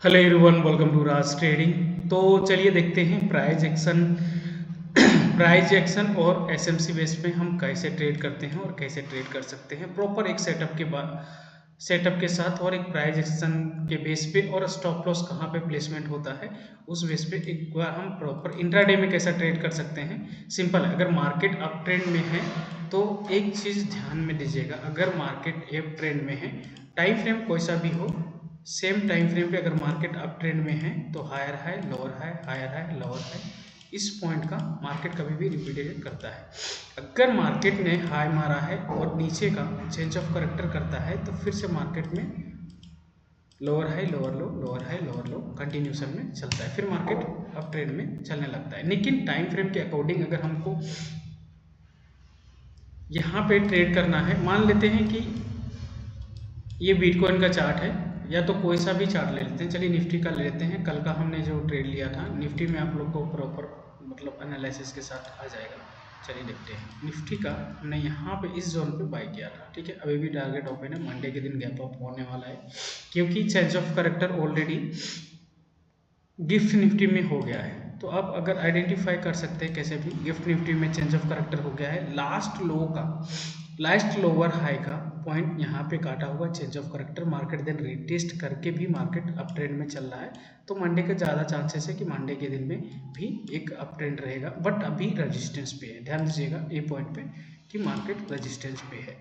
Hello everyone, welcome to Raj trading. तो चलिए देखते हैं प्राइस एक्शन प्राइस एक्शन और एसएमसी बेस पे हम कैसे ट्रेड करते हैं और कैसे ट्रेड कर सकते हैं प्रॉपर एक सेटअप के साथ और एक प्राइस एक्शन के बेस पे, और स्टॉप लॉस कहाँ पे प्लेसमेंट होता है उस बेस पे एक बार हम प्रॉपर इंट्राडे में कैसा ट्रेड कर सकते हैं। सिंपल है, अगर मार्केट अप ट्रेंड में है तो एक चीज़ ध्यान में दीजिएगा, अगर मार्केट अप ट्रेंड में है टाइम फ्रेम कोई सा भी हो, सेम टाइम फ्रेम पे अगर मार्केट अप ट्रेंड में है तो higher high lower high, higher high lower high, इस पॉइंट का मार्केट कभी भी रिपीटेड करता है। अगर मार्केट ने हाई मारा है और नीचे का चेंज ऑफ करेक्टर करता है तो फिर से मार्केट में लोअर हाई लोअर लो, लोअर हाई लोअर लो कंटिन्यूशन में चलता है, फिर मार्केट अप ट्रेंड में चलने लगता है। लेकिन टाइम फ्रेम के अकॉर्डिंग अगर हमको यहाँ पे ट्रेड करना है, मान लेते हैं कि ये बिटकॉइन का चार्ट है, या तो कोई सा भी चार्ट ले लेते हैं। चलिए निफ्टी का ले लेते हैं, कल का हमने जो ट्रेड लिया था निफ्टी में आप लोग को प्रॉपर मतलब एनालिसिस के साथ आ जाएगा। चलिए देखते हैं निफ्टी का, हमने यहाँ पे इस जोन पे बाय किया था, ठीक है। अभी भी टारगेट ओपन है, मंडे के दिन गैप अप होने वाला है क्योंकि change of character already gift Nifty में हो गया है। तो आप अगर आइडेंटिफाई कर सकते हैं कैसे भी, गिफ्ट निफ्टी में चेंज ऑफ करेक्टर हो गया है, लास्ट लोअर हाई का पॉइंट यहाँ पे काटा हुआ change of character, market then retest करके भी मार्केट अप ट्रेंड में चल रहा है। तो मंडे के ज़्यादा चांसेस है कि मंडे के दिन में भी एक अप ट्रेंड रहेगा, बट अभी रजिस्टेंस पे है, ध्यान दीजिएगा ये पॉइंट पे कि मार्केट रजिस्टेंस पे है।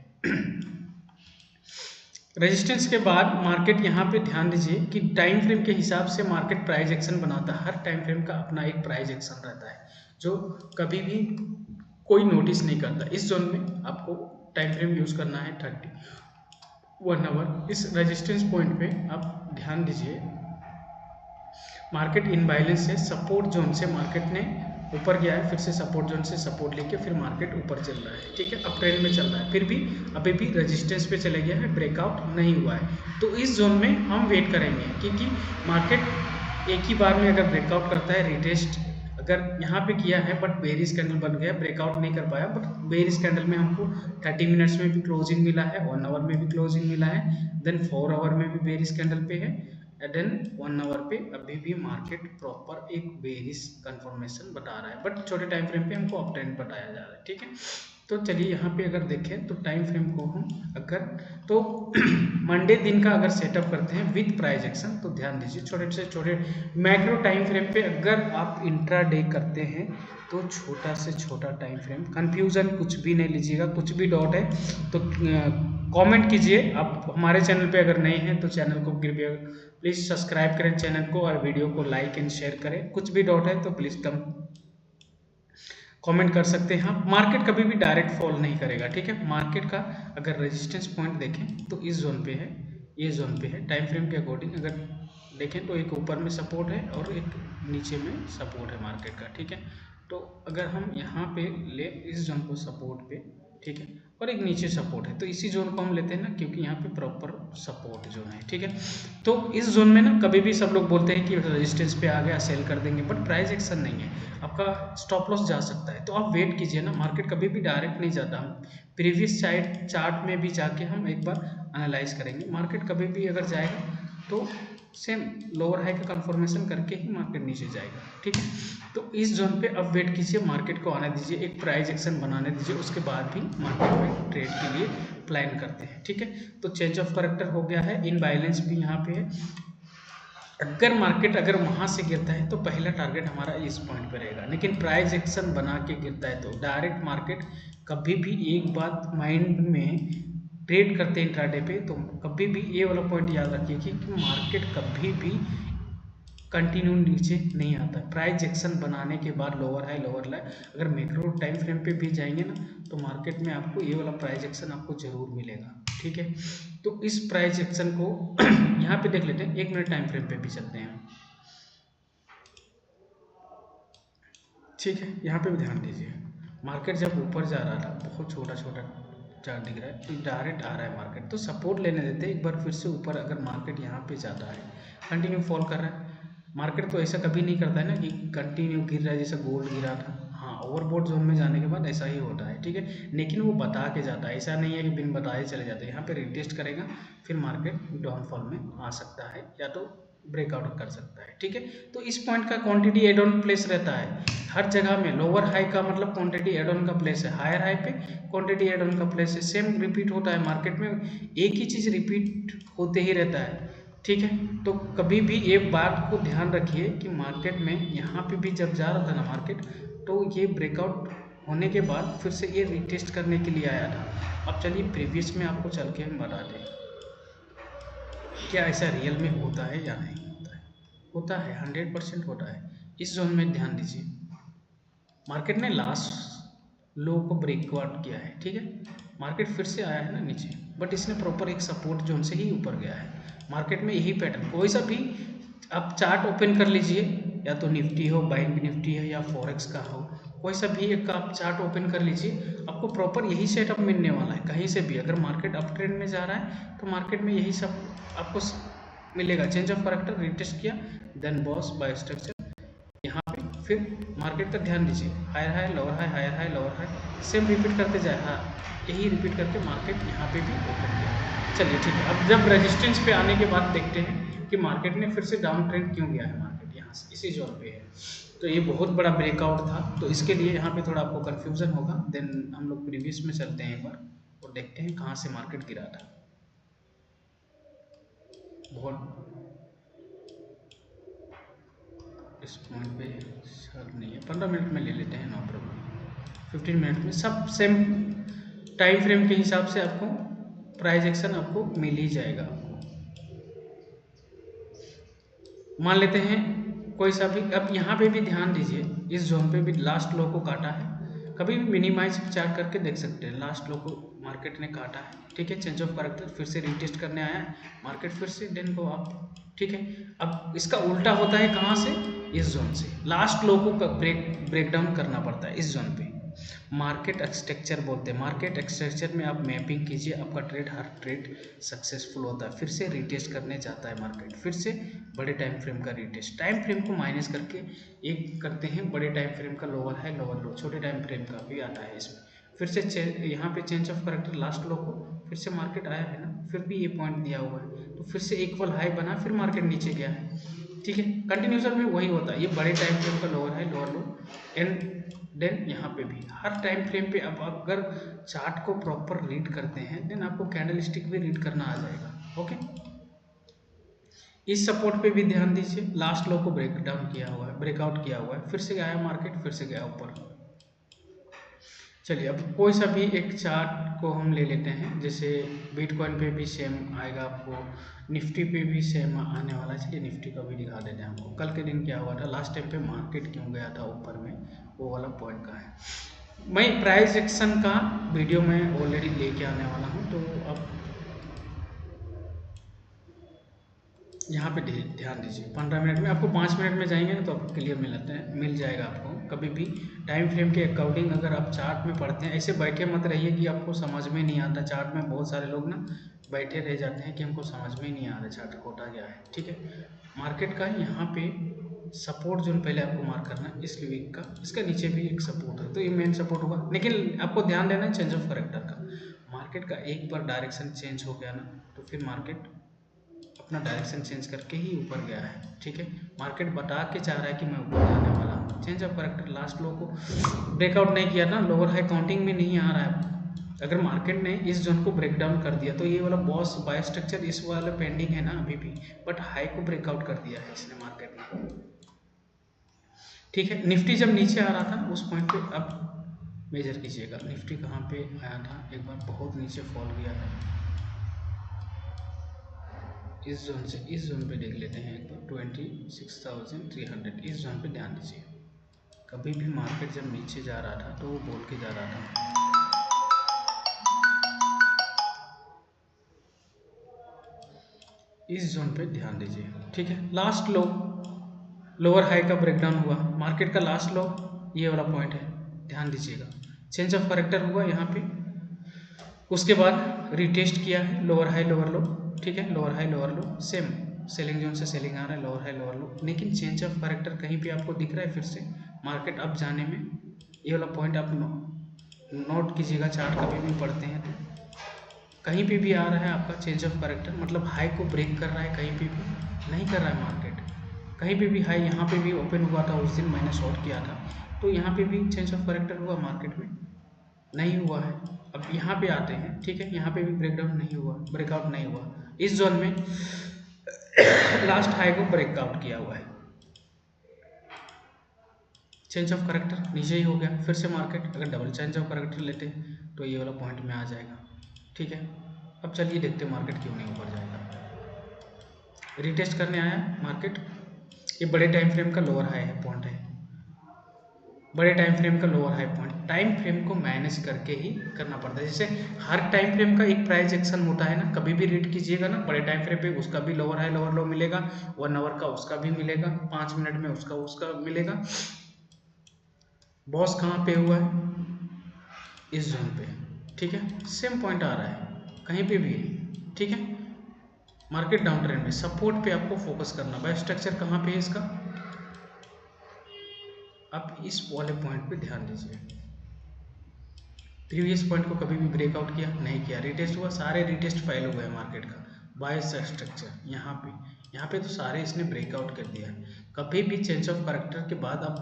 रेजिस्टेंस के बाद मार्केट यहाँ पे ध्यान दीजिए कि टाइम फ्रेम के हिसाब से मार्केट प्राइस एक्शन बनाता है। हर टाइम फ्रेम का अपना एक प्राइस एक्शन रहता है जो कभी भी कोई नोटिस नहीं करता। इस जोन में आपको टाइम फ्रेम यूज़ करना है 31 आवर। इस रेजिस्टेंस पॉइंट पे आप ध्यान दीजिए, मार्केट इनबैलेंस है, सपोर्ट जोन से मार्केट ने ऊपर गया है, फिर से सपोर्ट जोन से सपोर्ट लेके फिर मार्केट ऊपर चल रहा है, ठीक है, अप ट्रेंड में चल रहा है, फिर भी अभी भी रेजिस्टेंस पे चले गया है, ब्रेकआउट नहीं हुआ है। तो इस जोन में हम वेट करेंगे क्योंकि मार्केट एक ही बार में अगर ब्रेकआउट करता है, रिटेस्ट अगर यहाँ पे किया है बट बेरिश कैंडल बन गया, ब्रेकआउट नहीं कर पाया, बट बेरिश कैंडल में हमको 30 मिनट्स में भी क्लोजिंग मिला है, 1 आवर में भी क्लोजिंग मिला है, देन 4 आवर में भी बेरिश कैंडल पे है, देन 1 आवर पे अभी भी मार्केट प्रॉपर एक बेरिश कंफर्मेशन बता रहा है, बट छोटे टाइम फ्रेम पे हमको अप ट्रेंड बताया जा रहा है, ठीक है। तो चलिए यहाँ पे अगर देखें तो टाइम फ्रेम को हम अगर तो मंडे दिन का अगर सेटअप करते हैं विद प्राइस एक्शन, तो ध्यान दीजिए छोटे से छोटे मैक्रो टाइम फ्रेम पे अगर आप इंट्रा डे करते हैं तो छोटा से छोटा टाइम फ्रेम, कंफ्यूजन कुछ भी नहीं लीजिएगा, कुछ भी डाउट है तो कमेंट कीजिए। आप हमारे चैनल पे अगर नए हैं तो चैनल को कृपया प्लीज़ सब्सक्राइब करें चैनल को, और वीडियो को लाइक एंड शेयर करें। कुछ भी डाउट है तो प्लीज़ कमेंट कर सकते हैं आप। मार्केट कभी भी डायरेक्ट फॉल नहीं करेगा, ठीक है। मार्केट का अगर रेजिस्टेंस पॉइंट देखें तो इस जोन पे है, ये जोन पे है, टाइम फ्रेम के अकॉर्डिंग अगर देखें तो एक ऊपर में सपोर्ट है और एक नीचे में सपोर्ट है मार्केट का, ठीक है। तो अगर हम यहाँ पे ले इस जोन को सपोर्ट पे, ठीक है, और एक नीचे सपोर्ट है, तो इसी जोन को हम लेते हैं ना क्योंकि यहाँ पे प्रॉपर सपोर्ट जोन है, ठीक है। तो इस जोन में ना कभी भी सब लोग बोलते हैं कि रेजिस्टेंस पे आ गया सेल कर देंगे, बट प्राइस एक्शन नहीं है, आपका स्टॉप लॉस जा सकता है। तो आप वेट कीजिए ना, मार्केट कभी भी डायरेक्ट नहीं जाता। हम प्रीवियस चार्ट में भी जाके हम एक बार एनालाइज करेंगे, मार्केट कभी भी अगर जाएगा तो सेम लोअर हाई का कंफर्मेशन करके ही मार्केट नीचे जाएगा, ठीक है। तो इस जोन पे अब वेट कीजिए, मार्केट को आने दीजिए, एक प्राइस एक्शन बनाने दीजिए, उसके बाद भी मार्केट में ट्रेड के लिए प्लान करते हैं, ठीक है। तो चेंज ऑफ करेक्टर हो गया है, इनबैलेंस भी यहाँ पे है। अगर मार्केट अगर वहाँ से गिरता है तो पहला टारगेट हमारा इस पॉइंट पे रहेगा, लेकिन प्राइस एक्शन बना के गिरता है तो डायरेक्ट मार्केट कभी भी, एक बात माइंड में ट्रेड करते हैं इंट्राडे पे तो कभी भी ये वाला पॉइंट याद रखिए कि मार्केट कभी भी कंटिन्यू नीचे नहीं आता। प्राइस एक्शन बनाने के बाद लोअर हाई लोअर लाई, अगर मैक्रो टाइम फ्रेम पे भी जाएंगे ना तो मार्केट में आपको ये वाला प्राइस एक्शन आपको जरूर मिलेगा, ठीक है। तो इस प्राइस एक्शन को यहाँ पे देख लेते हैं, 1 मिनट टाइम फ्रेम पे भी चलते हैं, ठीक है। यहाँ पे भी ध्यान दीजिए, मार्केट जब ऊपर जा रहा था बहुत छोटा छोटा चार्ट दिख रहा है, तो डायरेक्ट आ रहा है मार्केट, तो सपोर्ट लेने देते एक बार फिर से ऊपर। अगर मार्केट यहाँ पे जाता है कंटिन्यू फॉल कर रहा है, मार्केट तो ऐसा कभी नहीं करता है ना कि कंटिन्यू गिर रहा है जैसे गोल्ड गिरा था। हाँ, ओवरबॉट जोन में जाने के बाद ऐसा ही होता है, ठीक है, लेकिन वो बता के जाता है, ऐसा नहीं है कि बिन बताए चले जाते हैं। यहाँ पे रिटेस्ट करेगा फिर मार्केट डाउनफॉल में आ सकता है, या तो ब्रेकआउट कर सकता है। ठीक है, तो इस पॉइंट का क्वांटिटी एड ऑन प्लेस रहता है हर जगह में। लोअर हाई का मतलब क्वांटिटी एड ऑन का प्लेस है, हायर हाई पे क्वांटिटी एड ऑन का प्लेस है। सेम रिपीट होता है मार्केट में, एक ही चीज़ रिपीट होते ही रहता है। ठीक है, तो कभी भी एक बात को ध्यान रखिए कि मार्केट में यहाँ पे भी जब जा रहा था ना मार्केट, तो ये ब्रेकआउट होने के बाद फिर से ये रिटेस्ट करने के लिए आया था। अब चलिए प्रीवियस में आपको चल के हम बता दें क्या ऐसा रियल में होता है या नहीं होता है। होता है, 100% होता है। इस जोन में ध्यान दीजिए, मार्केट ने लास्ट लो को ब्रेकआउट किया है। ठीक है, मार्केट फिर से आया है ना नीचे, बट इसने प्रॉपर एक सपोर्ट जोन से ही ऊपर गया है। मार्केट में यही पैटर्न, कोई सा भी आप चार्ट ओपन कर लीजिए, या तो निफ्टी हो, बैंक निफ्टी है, या फॉरेक्स का हो, कोई सा भी एक आप चार्ट ओपन कर लीजिए, आपको प्रॉपर यही सेटअप मिलने वाला है। कहीं से भी अगर मार्केट अप ट्रेंड में जा रहा है तो मार्केट में यही सब आपको मिलेगा। चेंज ऑफ कैरेक्टर रिटेस्ट किया, देन बॉस बाय स्ट्रक्चर, यहाँ पे फिर मार्केट का ध्यान दीजिए, higher high lower high, higher high lower high, same repeat करते जाए। हाँ, यही रिपीट करके मार्केट यहाँ पे भी ओपन किया। चलिए ठीक है, अब जब रेजिस्टेंस पे आने के बाद देखते हैं कि मार्केट ने फिर से डाउन ट्रेंड क्यों गया है। मार्केट यहाँ से इसी जोन पे है, तो ये बहुत बड़ा ब्रेकआउट था, तो इसके लिए यहाँ पे थोड़ा आपको कन्फ्यूजन होगा। देन हम लोग प्रीवियस में चलते हैं एक बार और देखते हैं कहाँ से मार्केट गिरा था। बहुत इस पॉइंट पे सर नहीं है, 15 मिनट में ले लेते हैं, नो प्रॉब्लम। 15 मिनट में सब सेम टाइम फ्रेम के हिसाब से आपको प्राइस एक्शन आपको मिल ही जाएगा। आपको मान लेते हैं कोई सा भी, अब यहाँ पे भी ध्यान दीजिए, इस जोन पे भी लास्ट लो को काटा है। कभी भी मिनिमाइज चार्ट करके देख सकते हैं, लास्ट लो को मार्केट ने काटा है। ठीक है, चेंज ऑफ कैरेक्टर फिर से रिटेस्ट करने आया है मार्केट, फिर से देन को आप। ठीक है, अब इसका उल्टा होता है कहाँ से, इस जोन से लास्ट लो को ब्रेक डाउन करना पड़ता है। इस जोन पे मार्केट स्ट्रक्चर बोलते हैं। मार्केट स्ट्रक्चर में आप मैपिंग कीजिए, आपका ट्रेड हर ट्रेड सक्सेसफुल होता है। फिर से रिटेस्ट करने जाता है मार्केट, फिर से बड़े टाइम फ्रेम का रिटेस्ट, टाइम फ्रेम को माइनस करके एक करते हैं बड़े टाइम फ्रेम का लोअर है लोअर लो, छोटे टाइम फ्रेम का भी आता है इसमें। फिर से यहाँ पे चेंज ऑफ कैरेक्टर लास्ट लो को फिर से मार्केट आया है ना, फिर भी ये पॉइंट दिया हुआ है, तो फिर से इक्वल हाई बना, फिर मार्केट नीचे गया है। ठीक है, कंटिन्यूसन में वही होता है, ये बड़े टाइम फ्रेम का लोअर है लोअर लो, एंड देन यहाँ पे भी हर टाइम फ्रेम पे अब अगर चार्ट को प्रॉपर रीड करते हैं देन आपको कैंडल स्टिक भी रीड करना आ जाएगा। ओके, इस सपोर्ट पे भी ध्यान दीजिए, लास्ट लो को ब्रेक डाउन किया हुआ है, ब्रेकआउट किया हुआ है, फिर से गया मार्केट, फिर से गया ऊपर। चलिए अब कोई सा भी एक चार्ट को हम ले लेते हैं, जैसे बिटकॉइन पे भी सेम आएगा आपको, निफ्टी पे भी सेम आने वाला है। चलिए निफ्टी का भी दिखा देते हैं हमको, कल के दिन क्या हुआ था, लास्ट टाइम पे मार्केट क्यों गया था ऊपर में, वो वाला पॉइंट का है। मैं प्राइस एक्शन का वीडियो में ऑलरेडी लेके आने वाला हूँ, तो अब यहाँ पे ध्यान दीजिए। 15 मिनट में आपको 5 मिनट में जाएंगे ना तो आपको क्लियर मिल जाएगा आपको। कभी भी टाइम फ्रेम के अकॉर्डिंग अगर आप चार्ट में पढ़ते हैं, ऐसे बैठे मत रहिए कि आपको समझ में नहीं आता। चार्ट में बहुत सारे लोग ना बैठे रह जाते हैं कि हमको समझ में नहीं आ रहा चार्ट खोटा गया है। ठीक है, मार्केट का यहाँ पे सपोर्ट जोन पहले आपको मार्क करना है, इस वीक का, इसका नीचे भी एक सपोर्ट है, तो ये मेन सपोर्ट होगा। लेकिन आपको ध्यान देना है चेंज ऑफ कैरेक्टर का। मार्केट का एक बार डायरेक्शन चेंज हो गया ना, तो फिर मार्केट अपना डायरेक्शन चेंज करके ही ऊपर गया है। ठीक है, मार्केट बता के चाह रहा है कि मैं ऊपर जाने वाला हूँ। चेंज ऑफ कैरेक्टर लास्ट लो को ब्रेकआउट नहीं किया ना, लोअर हाई काउंटिंग में नहीं आ रहा है। अगर मार्केट ने इस जोन को ब्रेक डाउन कर दिया तो ये वाला बॉस बाय स्ट्रक्चर इस वाले पेंडिंग है ना अभी भी, बट हाई को ब्रेकआउट कर दिया है इसने मार्केट में। ठीक है, निफ्टी जब नीचे आ रहा था उस पॉइंट पे अब मेजर कीजिएगा, निफ्टी कहाँ पे आया था, एक बार बहुत नीचे फॉल गया था। इस जोन से इस जोन पे देख लेते हैं एक बार, 26,300, इस जोन पे ध्यान दीजिए। कभी भी मार्केट जब नीचे जा रहा था तो वो बोल के जा रहा था, इस जोन पे ध्यान दीजिए। ठीक है, लास्ट लो लोअर हाई का ब्रेकडाउन हुआ, मार्केट का लास्ट लो ये वाला पॉइंट है, ध्यान दीजिएगा। चेंज ऑफ कैरेक्टर हुआ यहाँ पे, उसके बाद रिटेस्ट किया है लोअर हाई लोअर लो। ठीक है, लोअर हाई लोअर लो सेम सेलिंग जोन से सेलिंग आ रहा है, लोअर हाई लोअर लो, लेकिन चेंज ऑफ कैरेक्टर कहीं पे आपको दिख रहा है। फिर से मार्केट अप जाने में ये वाला पॉइंट आप नोट कीजिएगा, चार्ट कभी भी पढ़ते हैं तो कहीं पे भी आ रहा है आपका चेंज ऑफ कैरेक्टर, मतलब हाई को ब्रेक कर रहा है, कहीं पे भी नहीं कर रहा है मार्केट। कहीं पे भी हाई यहाँ पे भी ओपन हुआ था उस दिन मैंने शॉर्ट किया था, तो यहाँ पे भी चेंज ऑफ कैरेक्टर हुआ मार्केट में, नहीं हुआ है। अब यहाँ पे आते हैं, ठीक है, यहाँ पे भी ब्रेकडाउन नहीं हुआ, ब्रेकआउट नहीं हुआ। इस जोन में लास्ट हाई को ब्रेकआउट किया हुआ है, चेंज ऑफ कैरेक्टर नीचे ही हो गया। फिर से मार्केट अगर डबल चेंज ऑफ कैरेक्टर लेते हैं तो ये वाला पॉइंट में आ जाएगा, ठीक है। अब चलिए देखते हैं मार्केट क्यों नहीं ऊपर जाएगा। रीटेस्ट करने आया मार्केट, ये बड़े टाइम फ्रेम का लोअर हाई है पॉइंट है, बड़े टाइम फ्रेम का lower high point. Time frame को मैनेज करके ही करना पड़ता है, जैसे हर टाइम फ्रेम का एक प्राइस एक्शन होता है ना, कभी भी रीड कीजिएगा ना बड़े टाइम फ्रेम पे उसका भी लोअर हाई लोअर लो मिलेगा, 1 आवर का उसका भी मिलेगा, 5 मिनट में उसका मिलेगा। बॉस कहाँ पे हुआ है, इस जोन पे, ठीक है, सेम पॉइंट आ रहा है कहीं पे भी, ठीक है। मार्केट डाउन ट्रेंड में सपोर्ट पे आपको फोकस करना। बाय स्ट्रक्चर कहाँ पे है इसका, आप इस वाले पॉइंट पे ध्यान दीजिए। प्रीवियस पॉइंट को कभी भी ब्रेकआउट किया नहीं किया, रिटेस्ट हुआ, सारे रिटेस्ट फेल हुए हैं मार्केट का। बाय स्ट्रक्चर यहाँ पे तो सारे इसने ब्रेकआउट कर दिया है। कभी भी चेंज ऑफ कैरेक्टर के बाद आप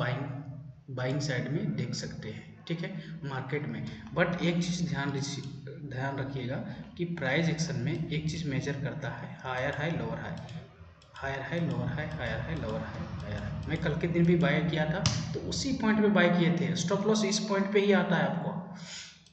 बाइंग साइड में देख सकते हैं, ठीक है, मार्केट में। बट एक चीज़ ध्यान रखिएगा कि प्राइस एक्शन में एक चीज़ मेजर करता है, higher high lower high, higher high lower high, higher high lower high, higher high. मैं कल के दिन भी बाय किया था तो उसी पॉइंट पे बाय किए थे। स्टॉप लॉस इस पॉइंट पे ही आता है आपको,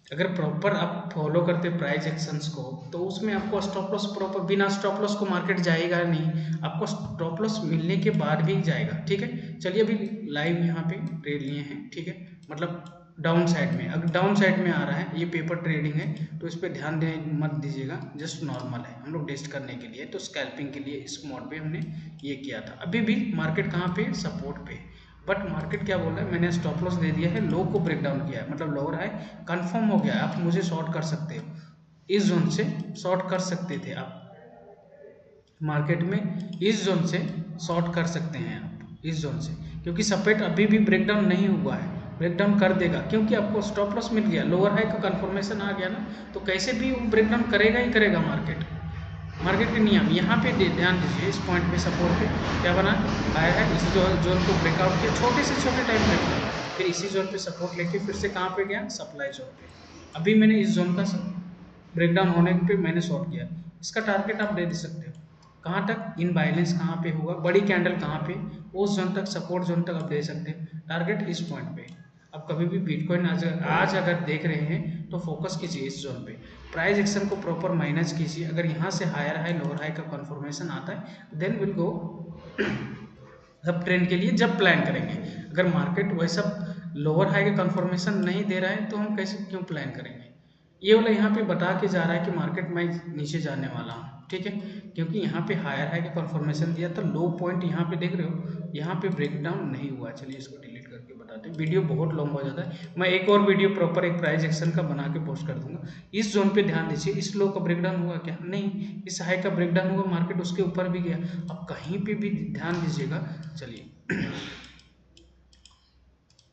अगर प्रॉपर आप फॉलो करते प्राइस एक्शंस को तो उसमें आपको स्टॉप लॉस प्रॉपर, बिना स्टॉप लॉस को मार्केट जाएगा नहीं, आपको स्टॉप लॉस मिलने के बाद भी जाएगा, ठीक है। चलिए अभी लाइव यहाँ पे ट्रेड लिए हैं, ठीक है, मतलब डाउन साइड में, अगर डाउन साइड में आ रहा है, ये पेपर ट्रेडिंग है तो इस पर ध्यान दे मत दीजिएगा, जस्ट नॉर्मल है, हम लोग टेस्ट करने के लिए, तो स्कैल्पिंग के लिए इस मोड पे हमने ये किया था। अभी भी मार्केट कहाँ पे, सपोर्ट पे, बट मार्केट क्या बोल रहा है, मैंने स्टॉप लॉस दे दिया है, लो को ब्रेक डाउन किया है, मतलब लोअर हाई कंफर्म हो गया है, आप मुझे शॉर्ट कर सकते हो, इस जोन से शॉर्ट कर सकते थे आप, मार्केट में इस जोन से शॉर्ट कर सकते हैं आप, इस जोन से, क्योंकि सपोर्ट अभी भी ब्रेकडाउन नहीं हुआ है, ब्रेकडाउन कर देगा, क्योंकि आपको स्टॉप लॉस मिल गया, लोअर हाई का कंफर्मेशन आ गया ना, तो कैसे भी वो ब्रेकडाउन करेगा ही करेगा मार्केट के नियम। यहाँ पे ध्यान दीजिए, इस पॉइंट पे सपोर्ट पे क्या बना, आया है, इस जोन को ब्रेकआउट किया छोटे से छोटे टाइम फ्रेम में, फिर इसी जोन पे सपोर्ट लेके फिर से कहाँ पे गया, सप्लाई जोन पे। अभी मैंने इस जोन का ब्रेकडाउन होने पे मैंने शॉर्ट किया, इसका टारगेट आप दे सकते हो कहाँ तक, इन बैलेंस कहाँ पे होगा, बड़ी कैंडल कहाँ पे, उस जोन तक, सपोर्ट जोन तक आप दे सकते हैं, टारगेट इस पॉइंट पे। अब कभी भी बिटकॉइन आज अगर देख रहे हैं तो फोकस कीजिए इस जोन पे, प्राइस एक्शन को प्रॉपर माइनस कीजिए, अगर यहाँ से हायर हाई लोअर हाई का कंफर्मेशन आता है देन विल गो अब ट्रेंड के लिए जब प्लान करेंगे। अगर मार्केट वैसा लोअर हाई का कंफर्मेशन नहीं दे रहा है तो हम कैसे क्यों प्लान करेंगे। ये वाला यहाँ पे बता के जा रहा है कि मार्केट में नीचे जाने वाला हूँ, ठीक है, क्योंकि यहाँ पे हायर हाई का कंफर्मेशन दिया था, लो पॉइंट यहाँ पे देख रहे हो, यहाँ पे ब्रेकडाउन नहीं हुआ। चलिए इसको डिलीट करके बताते हैं, वीडियो बहुत लॉन्ग हो जाता है, मैं एक और वीडियो प्रॉपर एक प्राइस एक्शन का बना के पोस्ट कर दूंगा। इस जोन पे ध्यान दीजिए, इस लो का ब्रेकडाउन हुआ क्या, नहीं, इस हाई का ब्रेकडाउन हुआ, मार्केट उसके ऊपर भी गया। अब कहीं पे भी ध्यान दीजिएगा, चलिए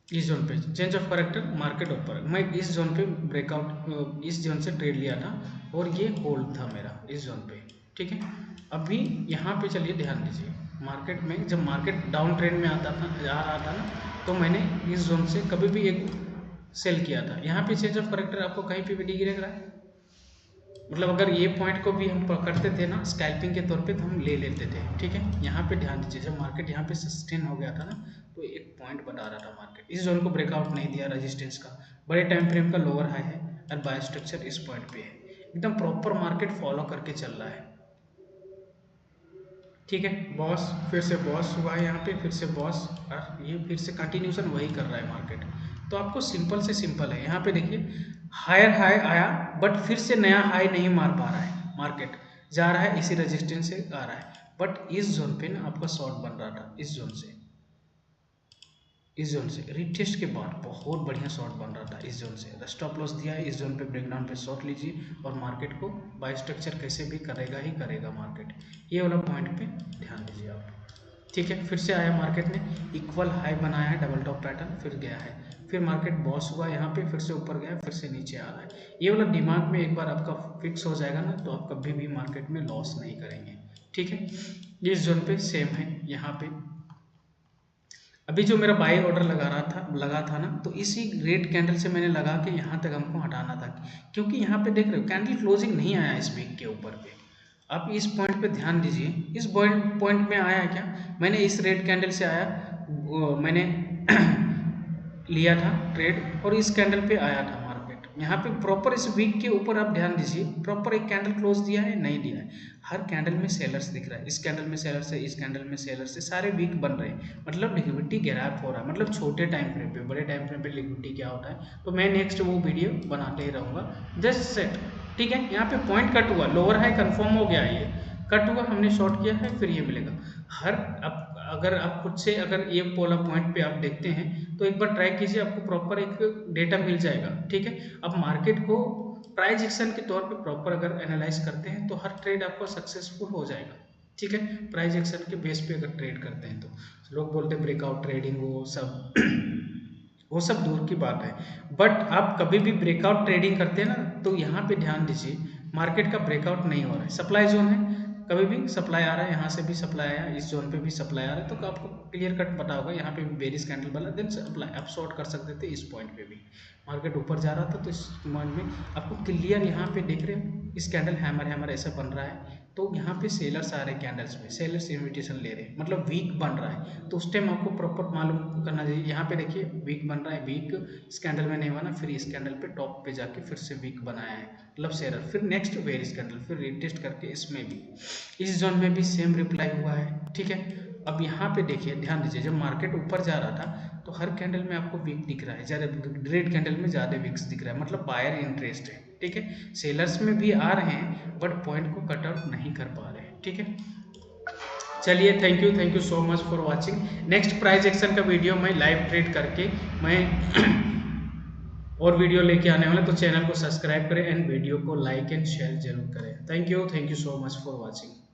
इस जोन पे चेंज ऑफ कैरेक्टर, मार्केट ऊपर, मैं इस जोन पे ब्रेकआउट, इस जोन से ट्रेड लिया था और ये होल्ड था मेरा इस जोन पे, ठीक है। अभी यहाँ पे चलिए ध्यान दीजिए, मार्केट में जब मार्केट डाउन ट्रेंड में आता था, आ रहा था ना, तो मैंने इस जोन से कभी भी एक सेल किया था। यहाँ पे चेंज ऑफ कैरेक्टर आपको कहीं पे भी दिख रहा है, मतलब अगर ये पॉइंट को भी हम पकड़ते थे ना स्कैल्पिंग के तौर पे तो हम ले लेते थे, ठीक है। यहाँ पे ध्यान दीजिए, जब मार्केट यहाँ पे सस्टेन हो गया था ना, तो एक पॉइंट बता रहा था मार्केट, इस जोन को ब्रेकआउट नहीं दिया, रेजिस्टेंस का, बड़े टाइम फ्रेम का लोअर हाई है और बाय स्ट्रक्चर इस पॉइंट पे है, एकदम प्रॉपर मार्केट फॉलो करके चल रहा है, ठीक है। बॉस, फिर से बॉस हुआ है यहाँ पे, फिर से बॉस, और ये फिर से कंटिन्यूशन वही कर रहा है मार्केट। तो आपको सिंपल से सिंपल है, यहाँ पे देखिए हायर हाई आया बट फिर से नया हाई नहीं मार पा रहा है, मार्केट जा रहा है इसी रेजिस्टेंस से आ रहा है, बट इस जोन पे ना आपका शॉर्ट बन रहा था, इस जोन से, इस जोन से रिटेस्ट के बाद बहुत बढ़िया शॉर्ट बन रहा था, इस जोन से स्टॉप लॉस दिया है, इस जोन पे ब्रेकडाउन पे शॉर्ट लीजिए और मार्केट को बाय स्ट्रक्चर कैसे भी करेगा ही करेगा मार्केट, ये वाला पॉइंट पे ध्यान दीजिए आप, ठीक है। फिर से आया मार्केट ने इक्वल हाई बनाया है, डबल टॉप पैटर्न, फिर गया है, फिर मार्केट बॉस हुआ यहाँ पे, फिर से ऊपर गया, फिर से नीचे आ रहा है। ये वाला दिमाग में एक बार आपका फिक्स हो जाएगा ना, तो आप कभी भी मार्केट में लॉस नहीं करेंगे, ठीक है। इस जोन पे सेम है, यहाँ पे अभी जो मेरा बाई ऑर्डर लगा था ना, तो इसी रेड कैंडल से मैंने लगा के यहाँ तक हमको हटाना था, क्योंकि यहाँ पे देख रहे हो कैंडल क्लोजिंग नहीं आया इस वीक के ऊपर पे। आप इस पॉइंट पे ध्यान दीजिए, इस पॉइंट में आया क्या, मैंने इस रेड कैंडल से आया, मैंने लिया था ट्रेड और इस कैंडल पे आया था मार्केट। यहाँ पे प्रॉपर इस वीक के ऊपर आप ध्यान दीजिए, प्रॉपर एक कैंडल क्लोज दिया है, नहीं दिया है, हर कैंडल में सेलर्स दिख रहा है, इस कैंडल में सेलर्स है, इस कैंडल में सेलर्स है, सारे वीक बन रहे हैं, मतलब लिक्विडिटी गैप हो रहा है। मतलब छोटे टाइम फ्रेम पे, बड़े टाइम फ्रेम पे लिक्विडिटी क्या होता है, तो मैं नेक्स्ट वो वीडियो बनाते ही रहूँगा। जस्ट सेट, ठीक है। यहाँ पे पॉइंट कट हुआ, लोअर हाई कंफर्म हो गया, ये कट हुआ, हमने शॉर्ट किया है, फिर ये मिलेगा। हर अगर आप खुद से अगर ये वाला पॉइंट पे आप देखते हैं तो एक बार ट्राई कीजिए, आपको प्रॉपर एक डेटा मिल जाएगा, ठीक है। अब मार्केट को प्राइस एक्शन के तौर पे प्रॉपर अगर एनालाइज करते हैं तो हर ट्रेड आपको सक्सेसफुल हो जाएगा, ठीक है। प्राइस एक्शन के बेस पे अगर ट्रेड करते हैं तो लोग बोलते हैं ब्रेकआउट ट्रेडिंग, वो सब वो सब दूर की बात है। बट आप कभी भी ब्रेकआउट ट्रेडिंग करते हैं ना, तो यहाँ पे ध्यान दीजिए, मार्केट का ब्रेकआउट नहीं हो रहा है, सप्लाई जोन है, कभी भी सप्लाई आ रहा है, यहाँ से भी सप्लाई आया, इस जोन पे भी सप्लाई आ रहा है, तो आपको क्लियर कट पता होगा, यहाँ पे भी बेरिश कैंडल वाला, देन सप्लाई आप शॉर्ट कर सकते थे। इस पॉइंट पे भी मार्केट ऊपर जा रहा था, तो इस पॉइंट में आपको क्लियर यहाँ पे देख रहे हो, इस कैंडल हैमर ऐसा बन रहा है, तो यहाँ पे सेलर्स आ रहे हैं, कैंडल्स में सेलर्स इन्विटेशन ले रहे हैं, मतलब वीक बन रहा है, तो उस टाइम आपको प्रॉपर मालूम करना चाहिए। यहाँ पे देखिए वीक बन रहा है, वीक इस कैंडल में नहीं बना, फिर इस कैंडल पे टॉप पे जाके फिर से वीक बनाया है, मतलब सेलर, फिर नेक्स्ट बेरिश कैंडल, फिर रिटेस्ट करके इसमें भी, इस जोन में भी सेम रिप्लाई हुआ है, ठीक है। अब यहाँ पे देखिए, ध्यान दीजिए, जब मार्केट ऊपर जा रहा था तो हर कैंडल में आपको वीक दिख रहा है, ज़्यादा रेड कैंडल में ज़्यादा वीक्स दिख रहा है, मतलब बायर इंटरेस्ट है, ठीक है। सेलर्स में भी आ रहे हैं बट पॉइंट को कट आउट नहीं कर पा रहे हैं, ठीक है। चलिए, thank you so much for watching. Next price action का वीडियो मैं लाइव ट्रेड करके मैं और वीडियो लेके आने वाला, तो चैनल को सब्सक्राइब करें एंड वीडियो को लाइक एंड शेयर जरूर करें। Thank you so much for watching.